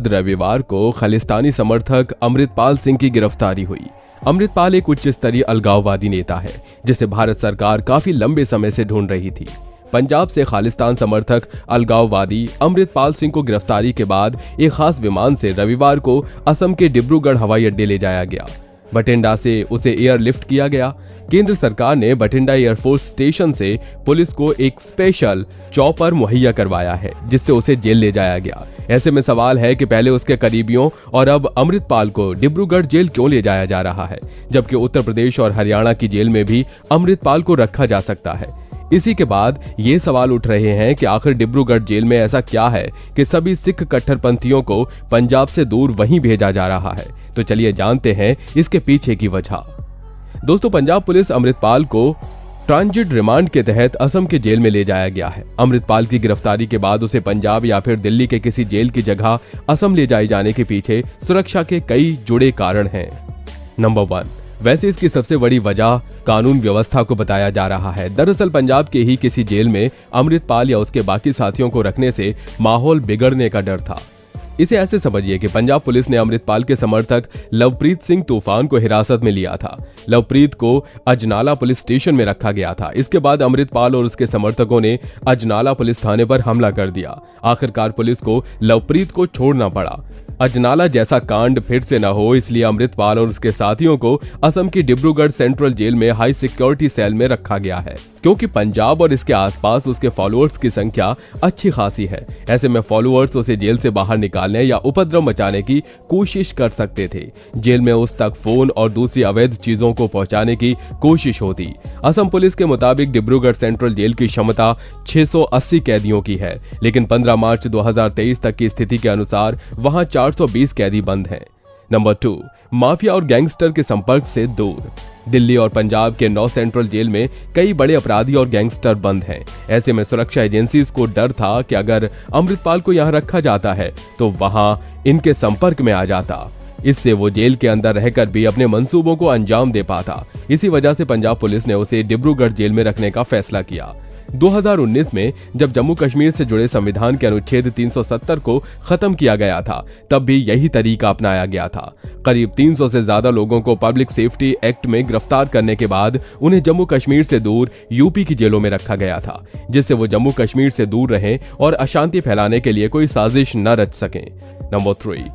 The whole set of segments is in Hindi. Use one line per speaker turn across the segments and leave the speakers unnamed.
रविवार को खालिस्तानी समर्थक अमृतपाल सिंह की गिरफ्तारी हुई। अमृतपाल एक उच्च स्तरीय अलगाववादी नेता है जिसे भारत सरकार काफी लंबे समय से ढूंढ रही थी। पंजाब से खालिस्तान समर्थक अलगाववादी अमृतपाल सिंह को गिरफ्तारी के बाद एक खास विमान से रविवार को असम के डिब्रूगढ़ हवाई अड्डे ले जाया गया। बठिंडा से उसे एयरलिफ्ट किया गया। केंद्र सरकार ने बठिंडा एयरफोर्स स्टेशन से पुलिस को एक स्पेशल चॉपर मुहैया करवाया है जिससे उसे जेल ले जाया गया। ऐसे में सवाल है कि पहले उसके करीबियों और अब अमृतपाल को डिब्रूगढ़ जेल क्यों ले जाया जा रहा है, जबकि उत्तर प्रदेश और हरियाणा की जेल में भी अमृतपाल को रखा जा सकता है। इसी के बाद ये सवाल उठ रहे हैं कि आखिर डिब्रूगढ़ जेल में ऐसा क्या है कि सभी सिख कट्टरपंथियों को पंजाब से दूर वहीं भेजा जा रहा है। तो चलिए जानते हैं इसके पीछे की वजह। दोस्तों, पंजाब पुलिस अमृतपाल को ट्रांजिट रिमांड के तहत असम के जेल में ले जाया गया है। अमृतपाल की गिरफ्तारी के बाद उसे पंजाब या फिर दिल्ली के किसी जेल की जगह असम ले जाए जाने के पीछे सुरक्षा के कई जुड़े कारण हैं। नंबर 1, वैसे इसकी सबसे बड़ी वजह कानून व्यवस्था को बताया जा रहा है। दरअसल पंजाब के ही किसी जेल में अमृतपाल या उसके बाकी साथियों को रखने से माहौल बिगड़ने का डर था। इसे ऐसे समझिए कि पंजाब पुलिस ने अमृतपाल के समर्थक लवप्रीत सिंह तूफान को हिरासत में लिया था। लवप्रीत को अजनाला पुलिस स्टेशन में रखा गया था। इसके बाद अमृतपाल और उसके समर्थकों ने अजनाला पुलिस थाने पर हमला कर दिया। आखिरकार पुलिस को लवप्रीत को छोड़ना पड़ा। अजनाला जैसा कांड फिर से न हो, इसलिए अमृतपाल और उसके साथियों को असम की डिब्रूगढ़ सेंट्रल जेल में हाई सिक्योरिटी सेल में रखा गया है, क्योंकि पंजाब और इसके आसपास उसके फॉलोअर्स की संख्या अच्छी खासी है। ऐसे में फॉलोअर्स उसे जेल से बाहर निकालने या उपद्रव मचाने की कोशिश कर सकते थे। जेल में उस तक फोन और दूसरी अवैध चीजों को पहुंचाने की कोशिश होती। असम पुलिस के मुताबिक डिब्रूगढ़ सेंट्रल जेल की क्षमता 680 कैदियों की है, लेकिन 15 मार्च 2023 तक की स्थिति के अनुसार वहां 420 कैदी बंद हैं। नंबर 2, माफिया और गैंगस्टर के संपर्क से दूर। दिल्ली और पंजाब के 9 सेंट्रल जेल में कई बड़े अपराधी और गैंगस्टर बंद हैं। ऐसे में सुरक्षा एजेंसीज को डर था कि अगर अमृतपाल को यहां रखा जाता है तो वहां इनके संपर्क में आ जाता। इससे वो जेल के अंदर रहकर भी अपने मंसूबों को अंजाम दे पाता। इसी वजह से पंजाब पुलिस ने उसे डिब्रूगढ़ जेल में रखने का फैसला किया। 2019 में जब जम्मू कश्मीर से जुड़े संविधान के अनुच्छेद 370 को खत्म किया गया था, तब भी यही तरीका अपनाया गया था। करीब 300 से ज्यादा लोगों को पब्लिक सेफ्टी एक्ट में गिरफ्तार करने के बाद उन्हें जम्मू कश्मीर से दूर यूपी की जेलों में रखा गया था, जिससे वो जम्मू कश्मीर से दूर रहें और अशांति फैलाने के लिए कोई साजिश न रच सकें। नंबर 3,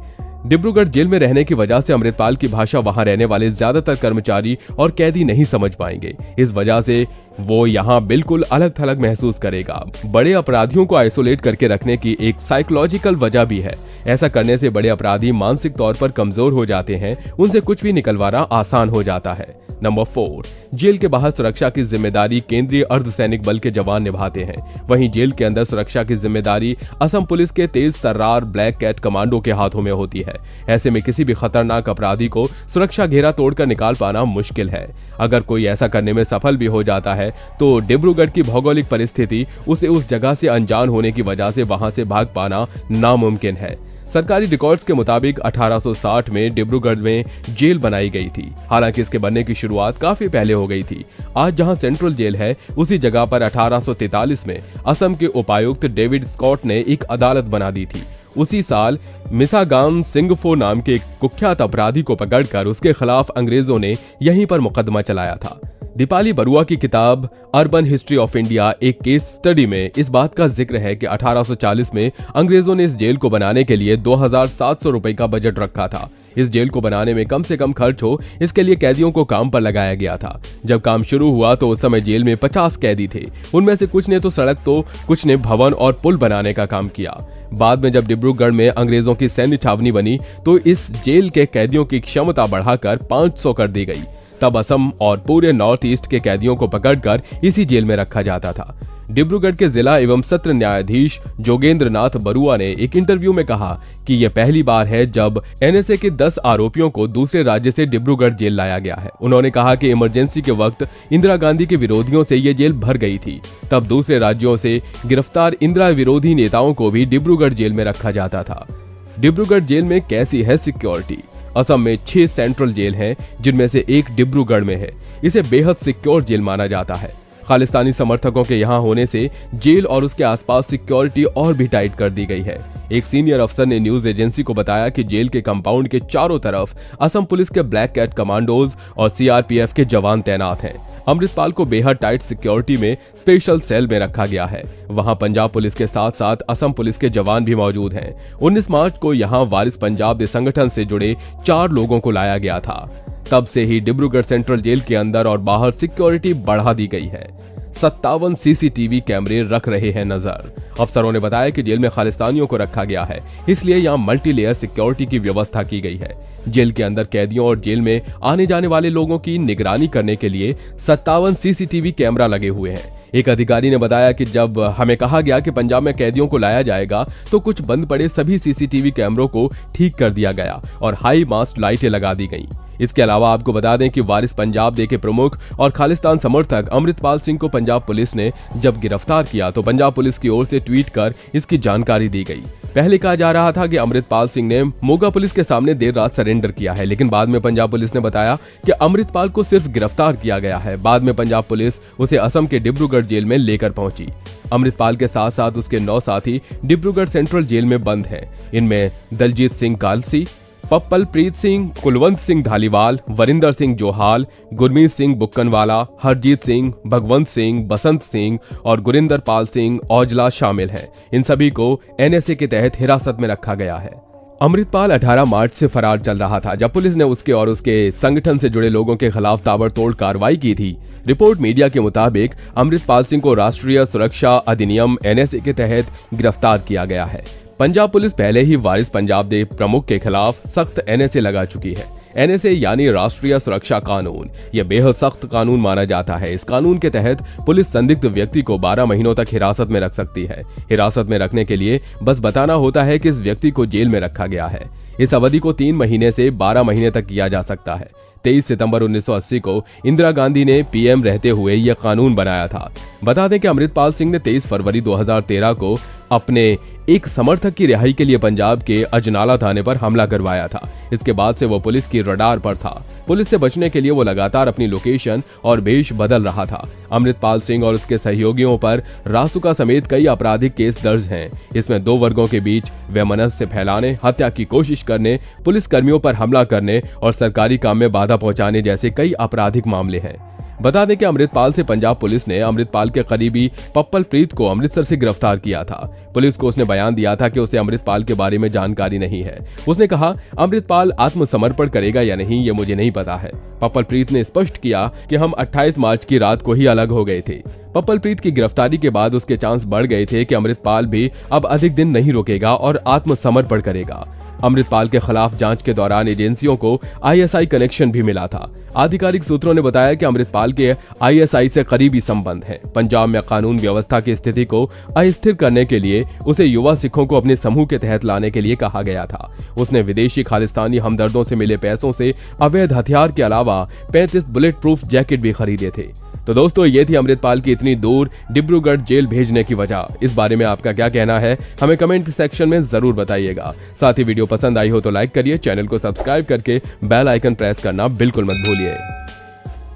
डिब्रूगढ़ जेल में रहने की वजह से अमृतपाल की भाषा वहां रहने वाले ज्यादातर कर्मचारी और कैदी नहीं समझ पाएंगे। इस वजह से वो यहाँ बिल्कुल अलग थलग महसूस करेगा। बड़े अपराधियों को आइसोलेट करके रखने की एक साइकोलॉजिकल वजह भी है। ऐसा करने से बड़े अपराधी मानसिक तौर पर कमजोर हो जाते हैं, उनसे कुछ भी निकलवाना आसान हो जाता है। नंबर 4, जेल के बाहर सुरक्षा की जिम्मेदारी केंद्रीय अर्धसैनिक बल के जवान निभाते हैं। वहीं जेल के अंदर सुरक्षा की जिम्मेदारी असम पुलिस के तेज तर्रार ब्लैक कैट कमांडो के हाथों में होती है। ऐसे में किसी भी खतरनाक अपराधी को सुरक्षा घेरा तोड़कर निकाल पाना मुश्किल है। अगर कोई ऐसा करने में सफल भी हो जाता है तो डिब्रूगढ़ की भौगोलिक परिस्थिति उसे उस जगह से अनजान होने की वजह से वहां से भाग पाना नामुमकिन है। सरकारी रिकॉर्ड्स के मुताबिक 1860 में डिब्रूगढ़ में जेल बनाई गई थी। हालांकि इसके बनने की शुरुआत काफी पहले हो गई थी। आज जहां सेंट्रल जेल है, उसी जगह पर 1843 में असम के उपायुक्त डेविड स्कॉट ने एक अदालत बना दी थी। उसी साल मिसागान सिंगफो नाम के एक कुख्यात अपराधी को पकड़कर उसके खिलाफ अंग्रेजों ने यहीं पर मुकदमा चलाया था। दीपाली बरुआ की किताब अर्बन हिस्ट्री ऑफ इंडिया एक केस स्टडी में इस बात का जिक्र है कि 1840 में अंग्रेजों ने इस जेल को बनाने के लिए 2700 रुपए का बजट रखा था। इस जेल को बनाने में कम से कम खर्च हो, इसके लिए कैदियों को काम पर लगाया गया था। जब काम शुरू हुआ तो उस समय जेल में 50 कैदी थे। उनमें से कुछ ने तो सड़क तो कुछ ने भवन और पुल बनाने का काम किया। बाद में जब डिब्रूगढ़ में अंग्रेजों की सैन्य छावनी बनी तो इस जेल के कैदियों की क्षमता बढ़ाकर 500 कर दी गई। तब असम और पूरे नॉर्थ ईस्ट के कैदियों को पकड़कर इसी जेल में रखा जाता था। डिब्रूगढ़ के जिला एवं सत्र न्यायाधीश जोगेंद्र नाथ बरुआ ने एक इंटरव्यू में कहा कि यह पहली बार है जब एनएसए के 10 आरोपियों को दूसरे राज्य से डिब्रूगढ़ जेल लाया गया है। उन्होंने कहा कि इमरजेंसी के वक्त इंदिरा गांधी के विरोधियों से ये जेल भर गई थी। तब दूसरे राज्यों से गिरफ्तार इंदिरा विरोधी नेताओं को भी डिब्रूगढ़ जेल में रखा जाता था। डिब्रूगढ़ जेल में कैसी है सिक्योरिटी? असम में 6 सेंट्रल जेल हैं, जिनमें से एक डिब्रूगढ़ में है। इसे बेहद सिक्योर जेल माना जाता है। खालिस्तानी समर्थकों के यहाँ होने से जेल और उसके आसपास सिक्योरिटी और भी टाइट कर दी गई है। एक सीनियर अफसर ने न्यूज एजेंसी को बताया कि जेल के कंपाउंड के चारों तरफ असम पुलिस के ब्लैक कैट कमांडोज और सीआरपीएफ के जवान तैनात हैं। अमृतपाल को बेहद टाइट सिक्योरिटी में स्पेशल सेल में रखा गया है। वहां पंजाब पुलिस के साथ साथ असम पुलिस के जवान भी मौजूद हैं। 19 मार्च को यहां वारिस पंजाब दे संगठन से जुड़े 4 लोगों को लाया गया था। तब से ही डिब्रूगढ़ सेंट्रल जेल के अंदर और बाहर सिक्योरिटी बढ़ा दी गई है। 57 सीसीटीवी कैमरे रख रहे हैं नजर। अफसरों ने बताया कि जेल में खालिस्तानियों को रखा गया है, इसलिए यहाँ मल्टी लेयर सिक्योरिटी की व्यवस्था की गई है। जेल के अंदर कैदियों और जेल में आने जाने वाले लोगों की निगरानी करने के लिए 57 सीसीटीवी कैमरा लगे हुए हैं। एक अधिकारी ने बताया कि जब हमें कहा गया कि पंजाब में कैदियों को लाया जाएगा तो कुछ बंद पड़े सभी सीसीटीवी कैमरों को ठीक कर दिया गया और हाई मास्ट लाइटें लगा दी गईं। इसके अलावा आपको बता दें कि वारिस पंजाब दे के प्रमुख और खालिस्तान समर्थक अमृतपाल सिंह को पंजाब पुलिस ने जब गिरफ्तार किया तो पंजाब पुलिस की ओर से ट्वीट कर इसकी जानकारी दी गई। पहले कहा जा रहा था कि अमृतपाल सिंह ने मोगा पुलिस के सामने देर रात सरेंडर किया है, लेकिन बाद में पंजाब पुलिस ने बताया कि अमृतपाल को सिर्फ गिरफ्तार किया गया है। बाद में पंजाब पुलिस उसे असम के डिब्रूगढ़ जेल में लेकर पहुंची। अमृतपाल के साथ साथ उसके 9 साथी डिब्रूगढ़ सेंट्रल जेल में बंद हैं। इनमें दलजीत सिंह कालसी, पप्पलप्रीत सिंह, कुलवंत सिंह धालीवाल, वरिंदर सिंह जोहाल, गुरमीत सिंह बुक्कनवाला, हरजीत सिंह, भगवंत सिंह, बसंत सिंह और गुरिंदर पाल सिंह औजला शामिल हैं। इन सभी को एनएसए के तहत हिरासत में रखा गया है। अमृतपाल 18 मार्च से फरार चल रहा था जब पुलिस ने उसके और उसके संगठन से जुड़े लोगों के खिलाफ ताबड़तोड़ कार्रवाई की थी। रिपोर्ट मीडिया के मुताबिक अमृतपाल सिंह को राष्ट्रीय सुरक्षा अधिनियम एनएसए के तहत गिरफ्तार किया गया है। पंजाब पुलिस पहले ही वारिस पंजाब दे प्रमुख के खिलाफ सख्त एनएसए लगा चुकी है। एनएसए यानी राष्ट्रीय सुरक्षा कानून, यह बेहद सख्त कानून माना जाता है। इस कानून के तहत पुलिस संदिग्ध व्यक्ति को 12 महीनों तक हिरासत में रख सकती है। हिरासत में रखने के लिए बस बताना होता है कि इस व्यक्ति को जेल में रखा गया है। इस अवधि को 3 महीने से 12 महीने तक किया जा सकता है। 23 सितंबर 1980 को इंदिरा गांधी ने पीएम रहते हुए यह कानून बनाया था। बता दें कि अमृतपाल सिंह ने 23 फरवरी 2013 को अपने एक समर्थक की रिहाई के लिए पंजाब के अजनाला थाने पर हमला करवाया था। इसके बाद से वो पुलिस की रडार पर था। पुलिस से बचने के लिए वो लगातार अपनी लोकेशन और भेष बदल रहा था। अमृतपाल सिंह और उसके सहयोगियों पर रासुका समेत कई आपराधिक केस दर्ज हैं। इसमें 2 वर्गों के बीच वैमनस्य फैलाने, हत्या की कोशिश करने, पुलिस कर्मियों पर हमला करने और सरकारी काम में बाधा पहुंचाने जैसे कई आपराधिक मामले हैं। बता दें कि अमृतपाल से पंजाब पुलिस ने अमृतपाल के करीबी पप्पलप्रीत को अमृतसर से गिरफ्तार किया था। पुलिस को उसने बयान दिया था कि उसे अमृतपाल के बारे में जानकारी नहीं है। उसने कहा, अमृतपाल आत्मसमर्पण करेगा या नहीं ये मुझे नहीं पता है। पप्पलप्रीत ने स्पष्ट किया कि हम 28 मार्च की रात को ही अलग हो गए थे। पप्पलप्रीत की गिरफ्तारी के बाद उसके चांस बढ़ गए थे कि अमृतपाल भी अब अधिक दिन नहीं रुकेगा और आत्मसमर्पण करेगा। अमृतपाल के खिलाफ जांच के दौरान एजेंसियों को आईएसआई कनेक्शन भी मिला था। आधिकारिक सूत्रों ने बताया कि अमृतपाल के आईएसआई से करीबी संबंध हैं। पंजाब में कानून व्यवस्था की स्थिति को अस्थिर करने के लिए उसे युवा सिखों को अपने समूह के तहत लाने के लिए कहा गया था। उसने विदेशी खालिस्तानी हमदर्दों से मिले पैसों से अवैध हथियार के अलावा 35 बुलेट प्रूफ जैकेट भी खरीदे थे। तो दोस्तों, ये थी अमृतपाल की इतनी दूर डिब्रूगढ़ जेल भेजने की वजह। इस बारे में आपका क्या कहना है हमें कमेंट सेक्शन में जरूर बताइएगा। साथ ही वीडियो पसंद आई हो तो लाइक करिए, चैनल को सब्सक्राइब करके बेल आइकन प्रेस करना बिल्कुल मत भूलिए।